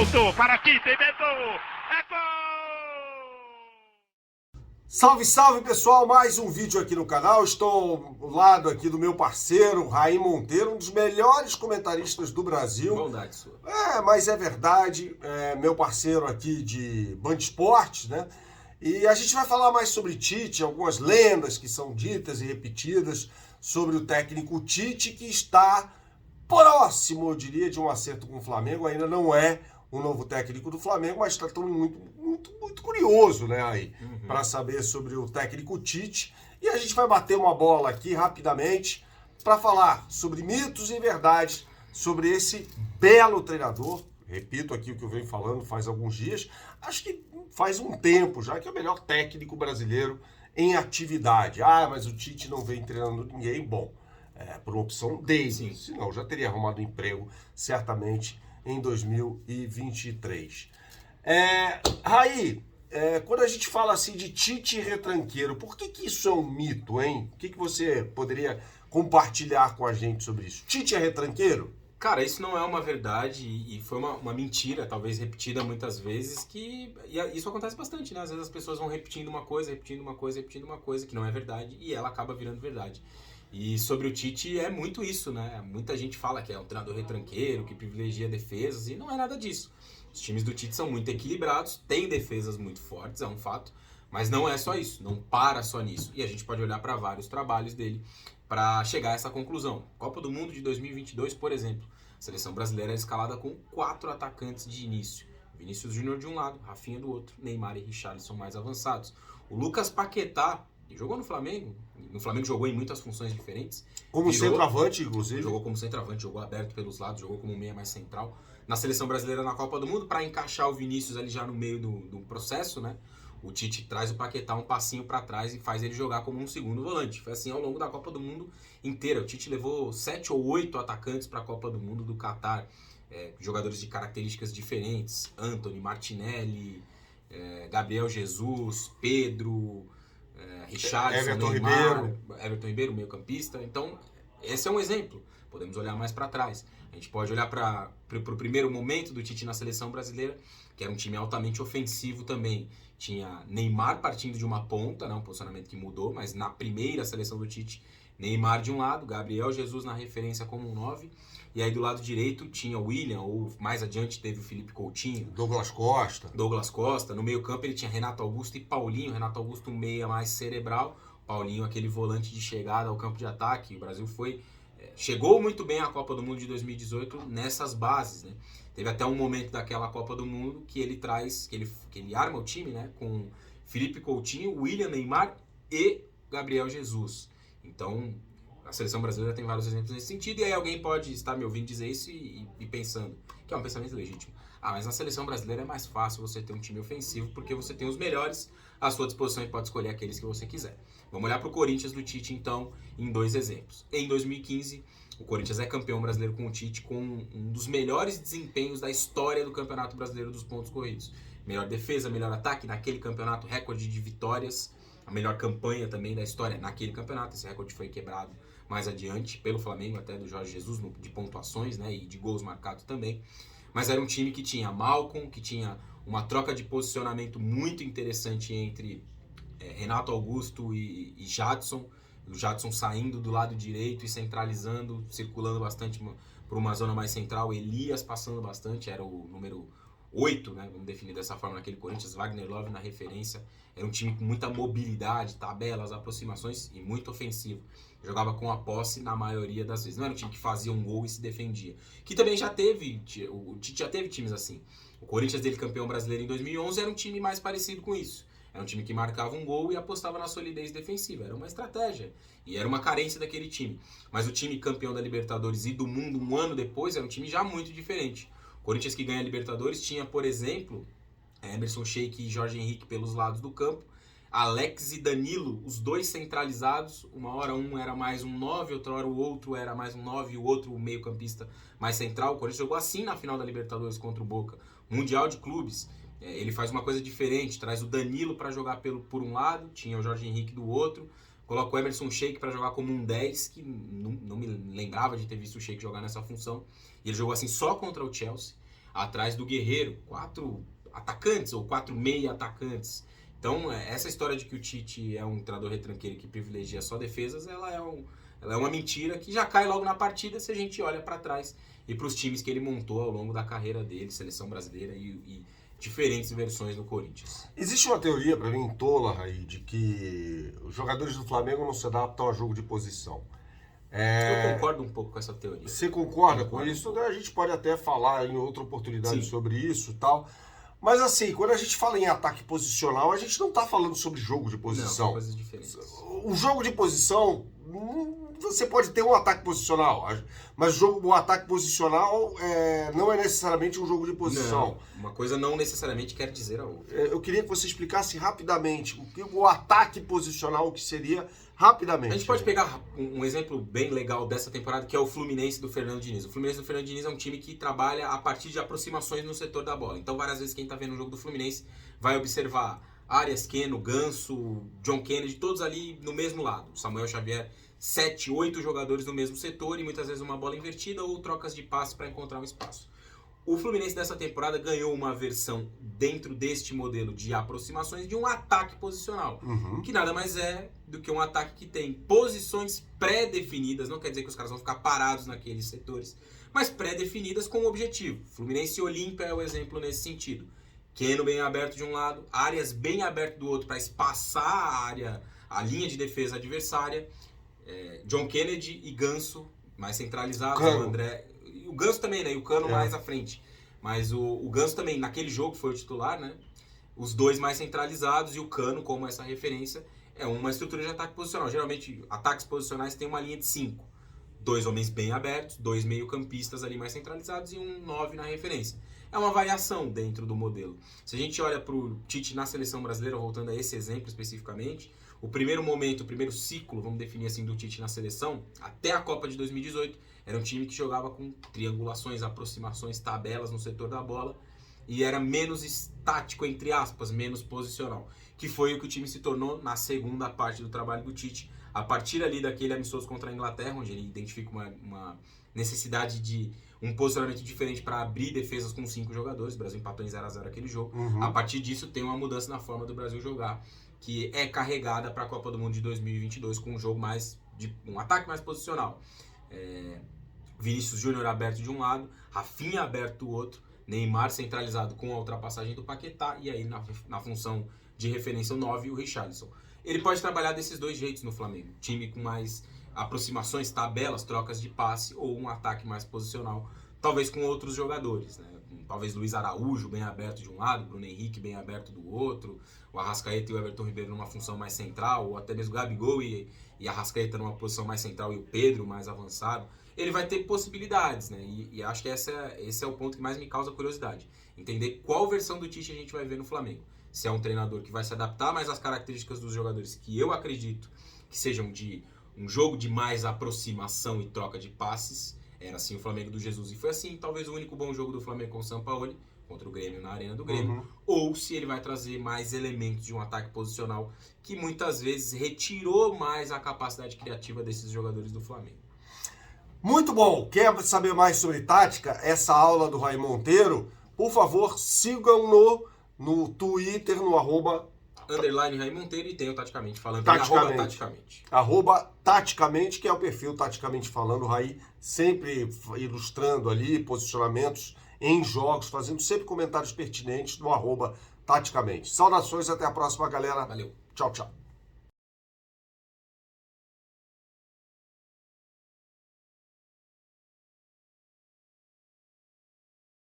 Voltou para Tite, inventou. É gol! Salve, salve pessoal, mais um vídeo aqui no canal. Estou ao lado aqui do meu parceiro, Raí Monteiro, um dos melhores comentaristas do Brasil. Bondade sua. Mas é verdade, meu parceiro aqui de Band Esportes, né? E a gente vai falar mais sobre Tite, algumas lendas que são ditas e repetidas sobre o técnico Tite, que está próximo, eu diria, de um acerto com o Flamengo. Ainda não é o novo técnico do Flamengo, mas está todo muito curioso, né, aí, para saber sobre o técnico Tite. E a gente vai bater uma bola aqui rapidamente para falar sobre mitos e verdades sobre esse belo treinador. Repito aqui o que eu venho falando faz alguns dias, acho que faz um tempo já, que é o melhor técnico brasileiro em atividade. Mas o Tite não vem treinando ninguém. Bom, por opção dele, Sim. Senão já teria arrumado emprego certamente em 2023. Raí, quando a gente fala assim de Tite retranqueiro, por que isso é um mito, hein? O que você poderia compartilhar com a gente sobre isso? Tite é retranqueiro? Cara, isso não é uma verdade e foi uma mentira, talvez repetida muitas vezes, isso acontece bastante, né? Às vezes as pessoas vão repetindo uma coisa, que não é verdade e ela acaba virando verdade. E sobre o Tite é muito isso, né? Muita gente fala que é um treinador retranqueiro, que privilegia defesas, e não é nada disso. Os times do Tite são muito equilibrados, têm defesas muito fortes, é um fato, mas não é só isso, não para só nisso. E a gente pode olhar para vários trabalhos dele para chegar a essa conclusão. Copa do Mundo de 2022, por exemplo, a seleção brasileira é escalada com 4 atacantes de início. Vinícius Júnior de um lado, Rafinha do outro, Neymar e Richarlison mais avançados. O Lucas Paquetá, que jogou no Flamengo jogou em muitas funções diferentes. Como centroavante, inclusive. Jogou como centroavante, jogou aberto pelos lados, jogou como meia mais central. Na seleção brasileira na Copa do Mundo, para encaixar o Vinícius ali já no meio do processo, né? O Tite traz o Paquetá um passinho para trás e faz ele jogar como um segundo volante. Foi assim ao longo da Copa do Mundo inteira. O Tite levou 7 ou 8 atacantes para a Copa do Mundo do Catar. Jogadores de características diferentes. Antony, Martinelli, Gabriel Jesus, Pedro, Richarlison, Everton Ribeiro, meio campista. Então, esse é um exemplo. Podemos olhar mais para trás. A gente pode olhar para o primeiro momento do Tite na seleção brasileira, que era um time altamente ofensivo também. Tinha Neymar partindo de uma ponta, né, um posicionamento que mudou, mas na primeira seleção do Tite, Neymar de um lado, Gabriel Jesus na referência como um 9, e aí do lado direito tinha o William, ou mais adiante teve o Felipe Coutinho. Douglas Costa. No meio campo ele tinha Renato Augusto e Paulinho. Renato Augusto um meia mais cerebral, Paulinho aquele volante de chegada ao campo de ataque. O Brasil chegou muito bem à Copa do Mundo de 2018 nessas bases, né? Teve até um momento daquela Copa do Mundo que ele traz, que ele arma o time, né, com Felipe Coutinho, William, Neymar e Gabriel Jesus. Então, a seleção brasileira tem vários exemplos nesse sentido, e aí alguém pode estar me ouvindo dizer isso e pensando, que é um pensamento legítimo. Mas na seleção brasileira é mais fácil você ter um time ofensivo, porque você tem os melhores à sua disposição e pode escolher aqueles que você quiser. Vamos olhar para o Corinthians do Tite, então, em 2 exemplos. Em 2015, o Corinthians é campeão brasileiro com o Tite, com um dos melhores desempenhos da história do Campeonato Brasileiro dos pontos corridos. Melhor defesa, melhor ataque naquele campeonato, recorde de vitórias, a melhor campanha também da história naquele campeonato. Esse recorde foi quebrado mais adiante pelo Flamengo, até do Jorge Jesus, de pontuações, né, e de gols marcados também. Mas era um time que tinha Malcom, que tinha uma troca de posicionamento muito interessante entre Renato Augusto e Jadson. O Jadson saindo do lado direito e centralizando, circulando bastante por uma zona mais central. Elias passando bastante, era o número 8, né? Vamos definir dessa forma naquele Corinthians. Wagner Love na referência. Era um time com muita mobilidade, tabelas, aproximações e muito ofensivo. Jogava com a posse na maioria das vezes. Não era um time que fazia um gol e se defendia. Que também já teve, o Tite já teve times assim. O Corinthians dele, campeão brasileiro em 2011, era um time mais parecido com isso. Era um time que marcava um gol e apostava na solidez defensiva. Era uma estratégia. E era uma carência daquele time. Mas o time campeão da Libertadores e do mundo um ano depois era um time já muito diferente. O Corinthians que ganha a Libertadores tinha, por exemplo, Emerson Sheik e Jorge Henrique pelos lados do campo. Alex e Danilo, os dois centralizados. Uma hora um era mais um 9, outra hora o outro era mais um 9 e o outro o meio campista mais central. O Corinthians jogou assim na final da Libertadores contra o Boca. Mundial de Clubes. Ele faz uma coisa diferente, traz o Danilo para jogar por um lado, tinha o Jorge Henrique do outro, coloca o Emerson Sheik para jogar como um 10, que não me lembrava de ter visto o Sheik jogar nessa função, e ele jogou assim só contra o Chelsea. atrás do Guerreiro, 4 atacantes ou 4 meia atacantes. Então, essa história de que o Tite é um treinador retranqueiro que privilegia só defesas, ela é uma mentira que já cai logo na partida se a gente olha para trás e para os times que ele montou ao longo da carreira dele, seleção brasileira e diferentes versões do Corinthians. Existe uma teoria, para mim, tola, Raí, de que os jogadores do Flamengo não se adaptam a jogo de posição. Eu concordo um pouco com essa teoria. Você concorda com isso? A gente pode até falar em outra oportunidade Sim. sobre isso e tal. Mas assim, quando a gente fala em ataque posicional, a gente não está falando sobre jogo de Não, posição. são coisas diferentes. O jogo de posição, você pode ter um ataque posicional, mas o ataque posicional não é necessariamente um jogo de posição. Não, uma coisa não necessariamente quer dizer a outra. Eu queria que você explicasse rapidamente o ataque posicional, o que seria rapidamente. A gente pode pegar um exemplo bem legal dessa temporada, que é o Fluminense do Fernando Diniz. O Fluminense do Fernando Diniz é um time que trabalha a partir de aproximações no setor da bola. Então, várias vezes, quem está vendo o jogo do Fluminense vai observar Arias, Keno, Ganso, John Kennedy, todos ali no mesmo lado. Samuel Xavier, 7, 8 jogadores no mesmo setor e muitas vezes uma bola invertida ou trocas de passe para encontrar um espaço. O Fluminense dessa temporada ganhou uma versão dentro deste modelo de aproximações de um ataque posicional, que nada mais é do que um ataque que tem posições pré-definidas, não quer dizer que os caras vão ficar parados naqueles setores, mas pré-definidas com um objetivo. Fluminense e Olímpia é o exemplo nesse sentido. Keno bem aberto de um lado, Arias bem aberto do outro para espaçar a linha de defesa adversária, John Kennedy e Ganso mais centralizados, o André... O Ganso também, né? E o Cano mais à frente. Mas o Ganso também, naquele jogo, foi o titular, né? Os dois mais centralizados e o Cano, como essa referência, é uma estrutura de ataque posicional. Geralmente, ataques posicionais tem uma linha de 5. 2 homens bem abertos, 2 meio-campistas ali mais centralizados e um 9 na referência. É uma variação dentro do modelo. Se a gente olha para o Tite na seleção brasileira, voltando a esse exemplo especificamente, o primeiro momento, o primeiro ciclo, vamos definir assim, do Tite na seleção, até a Copa de 2018, era um time que jogava com triangulações, aproximações, tabelas no setor da bola e era menos estático, entre aspas, menos posicional, que foi o que o time se tornou na segunda parte do trabalho do Tite, a partir ali daquele amistoso contra a Inglaterra, onde ele identifica uma necessidade de um posicionamento diferente para abrir defesas com 5 jogadores. O Brasil empatou em 0-0 aquele jogo. A partir disso tem uma mudança na forma do Brasil jogar, que é carregada para a Copa do Mundo de 2022 com um jogo um ataque mais posicional. Vinícius Júnior aberto de um lado, Rafinha aberto do outro, Neymar centralizado com a ultrapassagem do Paquetá e aí na função de referência o 9 o Richarlison. Ele pode trabalhar desses dois jeitos no Flamengo, time com mais aproximações, tabelas, trocas de passe ou um ataque mais posicional, talvez com outros jogadores, né? Talvez Luiz Araújo bem aberto de um lado, Bruno Henrique bem aberto do outro, o Arrascaeta e o Everton Ribeiro numa função mais central, ou até mesmo o Gabigol e Arrascaeta numa posição mais central e o Pedro mais avançado. Ele vai ter possibilidades, né? E acho que esse é o ponto que mais me causa curiosidade. Entender qual versão do Tite a gente vai ver no Flamengo. Se é um treinador que vai se adaptar mais às características dos jogadores que eu acredito que sejam de um jogo de mais aproximação e troca de passes. Era assim o Flamengo do Jesus e foi assim. Talvez o único bom jogo do Flamengo com o Sampaoli, contra o Grêmio na Arena do Grêmio. Ou se ele vai trazer mais elementos de um ataque posicional que muitas vezes retirou mais a capacidade criativa desses jogadores do Flamengo. Muito bom! Quer saber mais sobre tática? Essa aula do Raí Monteiro? Por favor, sigam-no no Twitter, no _Raí Monteiro e tem o Taticamente Falando. Taticamente. Taticamente, que é o perfil Taticamente Falando. O Raí sempre ilustrando ali posicionamentos em jogos, fazendo sempre comentários pertinentes no @Taticamente. Saudações, até a próxima, galera. Valeu. Tchau, tchau.